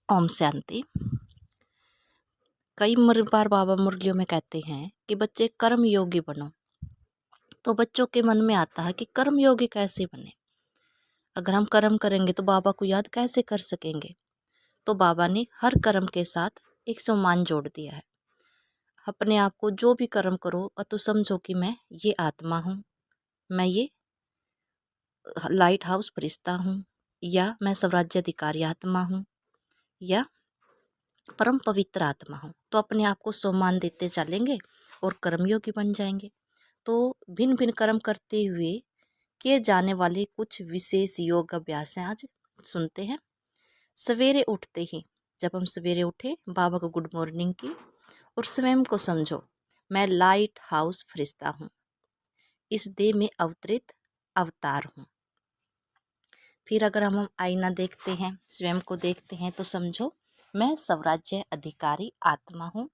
ओम शांति। कई बार बाबा मुरलियों में कहते हैं कि बच्चे कर्म योगी बनो। तो बच्चों के मन में आता है कि कर्म योगी कैसे बने। अगर हम कर्म करेंगे तो बाबा को याद कैसे कर सकेंगे। तो बाबा ने हर कर्म के साथ एक सम्मान जोड़ दिया है। अपने आप को जो भी कर्म करो तो समझो कि मैं ये आत्मा हूँ, मैं ये लाइट हाउस फरिश्ता हूँ, या मैं स्वराज्य अधिकारी आत्मा हूँ, या परम पवित्र आत्मा हूँ। तो अपने आप को सम्मान देते चलेंगे और कर्मयोगी बन जाएंगे। तो भिन्न भिन्न कर्म करते हुए किए जाने वाले कुछ विशेष योग अभ्यास हैं, आज सुनते हैं। सवेरे उठते ही, जब हम सवेरे उठे, बाबा को गुड मॉर्निंग की और स्वयं को समझो मैं लाइट हाउस फरिश्ता हूँ, इस देह में अवतरित अवतार हूँ। फिर अगर हम आईना देखते हैं, स्वयं को देखते हैं, तो समझो मैं स्वराज्य अधिकारी आत्मा हूँ।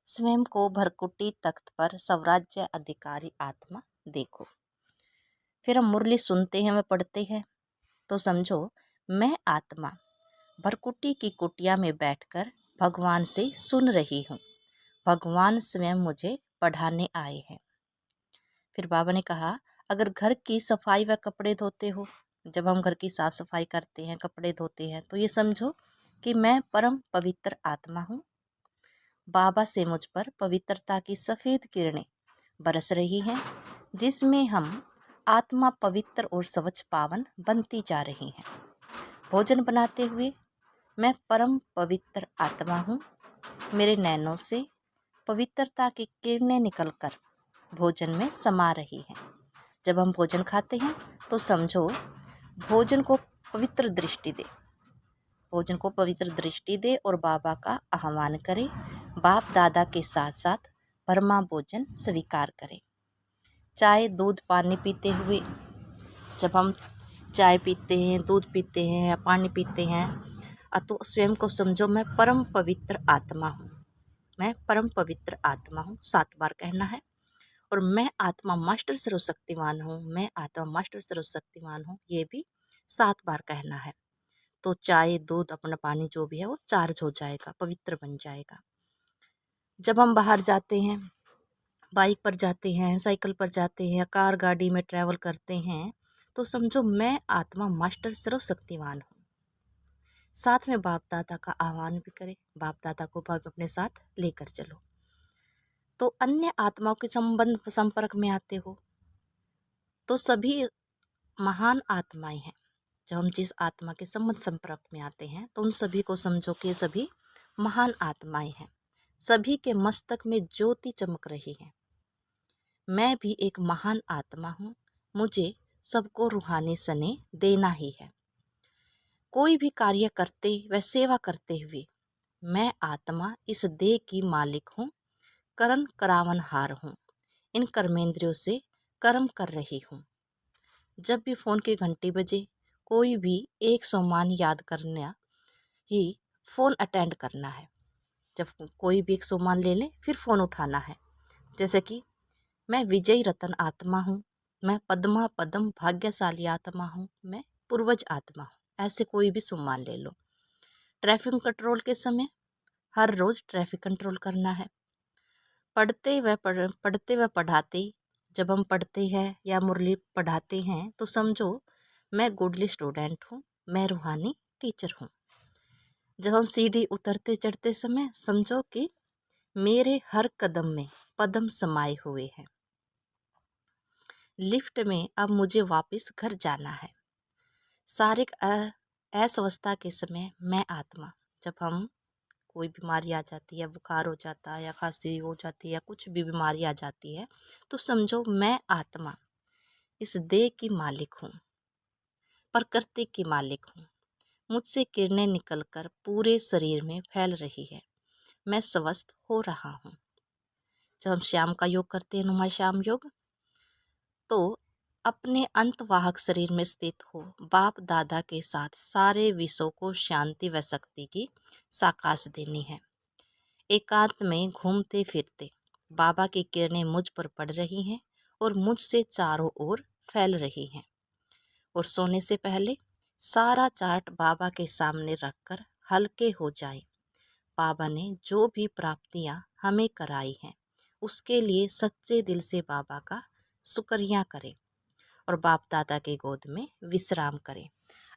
स्वयं को भरकुटी तख्त पर स्वराज्य अधिकारी आत्मा देखो। फिर हम मुरली सुनते हैं, व पढ़ते हैं, तो समझो मैं आत्मा भरकुटी की कुटिया में बैठकर भगवान से सुन रही हूँ। भगवान स्वयं मुझे पढ़ाने आए हैं। फिर बाबा ने कहा, अगर घर की सफाई व कपड़े धोते हो, जब हम घर की साफ सफाई करते हैं, कपड़े धोते हैं, तो ये समझो कि मैं परम पवित्र आत्मा हूँ। बाबा से मुझ पर पवित्रता की सफ़ेद किरणें बरस रही हैं, जिसमें हम आत्मा पवित्र और स्वच्छ पावन बनती जा रही हैं। भोजन बनाते हुए मैं परम पवित्र आत्मा हूँ। मेरे नैनों से पवित्रता की किरणें निकलकर भोजन में समा रही हैं। जब हम भोजन खाते हैं तो समझो भोजन को पवित्र दृष्टि दे, भोजन को पवित्र दृष्टि दे और बाबा का आह्वान करें। बाप दादा के साथ साथ परमा भोजन स्वीकार करें। चाय दूध पानी पीते हुए, जब हम चाय पीते हैं, दूध पीते हैं या पानी पीते हैं, तो स्वयं को समझो मैं परम पवित्र आत्मा हूँ। मैं परम पवित्र आत्मा हूँ, 7 बार कहना है। और मैं आत्मा मास्टर सर्वशक्तिमान हूँ, मैं आत्मा मास्टर सर्वशक्तिमान हूँ, ये भी 7 बार कहना है। तो चाय दूध अपना पानी जो भी है वो चार्ज हो जाएगा, पवित्र बन जाएगा। जब हम बाहर जाते हैं, बाइक पर जाते हैं, साइकिल पर जाते हैं, कार गाड़ी में ट्रैवल करते हैं, तो समझो मैं आत्मा मास्टर सर्वशक्तिमान हूँ। साथ में बाप दादा का आह्वान भी करें, बाप दादा को भी अपने साथ लेकर चलो। तो अन्य आत्माओं के संपर्क में आते हो तो सभी महान आत्माएं हैं। जब हम जिस आत्मा के संपर्क में आते हैं तो उन सभी को समझो कि सभी महान आत्माएं हैं। सभी के मस्तक में ज्योति चमक रही है। मैं भी एक महान आत्मा हूँ, मुझे सबको रूहानी सने देना ही है। कोई भी कार्य करते व सेवा करते हुए मैं आत्मा इस देह की मालिक हूँ, कर्म करावनहार हूँ। इन कर्मेंद्रियों से कर्म कर रही हूँ। जब भी फ़ोन की घंटी बजे, कोई भी एक सम्मान याद करना ही फ़ोन अटेंड करना है। जब कोई भी एक सम्मान ले ले, फिर फ़ोन उठाना है। जैसे कि मैं विजयी रतन आत्मा हूँ, मैं पद्मा पद्म भाग्यशाली आत्मा हूँ, मैं पूर्वज आत्मा हूँ। ऐसे कोई भी सम्मान ले लो। ट्रैफिक कंट्रोल के समय हर रोज़ ट्रैफिक कंट्रोल करना है। पढ़ते व पढ़ाते, जब हम पढ़ते हैं या मुरली पढ़ाते हैं तो समझो मैं गुडली स्टूडेंट हूँ, मैं रूहानी टीचर हूँ। जब हम सीढ़ी उतरते चढ़ते समय समझो कि मेरे हर कदम में पद्म समाये हुए हैं। लिफ्ट में अब मुझे वापस घर जाना है। शारीरिक अस्वस्थता के समय मैं आत्मा, जब हम कोई बीमारी आ जाती है, बुखार हो जाता है या खांसी हो जाती है या कुछ भी बीमारी आ जाती है, तो समझो मैं आत्मा इस देह की मालिक हूँ, प्रकृति की मालिक हूँ। मुझसे किरणें निकलकर पूरे शरीर में फैल रही है। मैं स्वस्थ हो रहा हूँ। जब हम श्याम का योग करते हैं, नुमा श्याम योग, तो अपने अंतवाहक शरीर में स्थित हो बाप दादा के साथ सारे विश्व को शांति व शक्ति की साकाश देनी है। एकांत में घूमते फिरते बाबा की किरणें मुझ पर पड़ रही हैं और मुझसे चारों ओर फैल रही हैं। और सोने से पहले सारा चार्ट बाबा के सामने रखकर हल्के हो जाएं। बाबा ने जो भी प्राप्तियां हमें कराई हैं उसके लिए सच्चे दिल से बाबा का शुक्रिया करें और बाप दादा के गोद में विश्राम करें।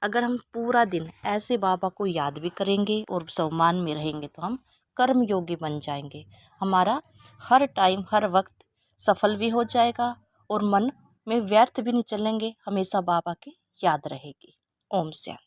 अगर हम पूरा दिन ऐसे बाबा को याद भी करेंगे और सम्मान में रहेंगे तो हम कर्म योगी बन जाएंगे। हमारा हर टाइम हर वक्त सफल भी हो जाएगा और मन में व्यर्थ भी नहीं चलेंगे, हमेशा बाबा की याद रहेगी। ओम शांति।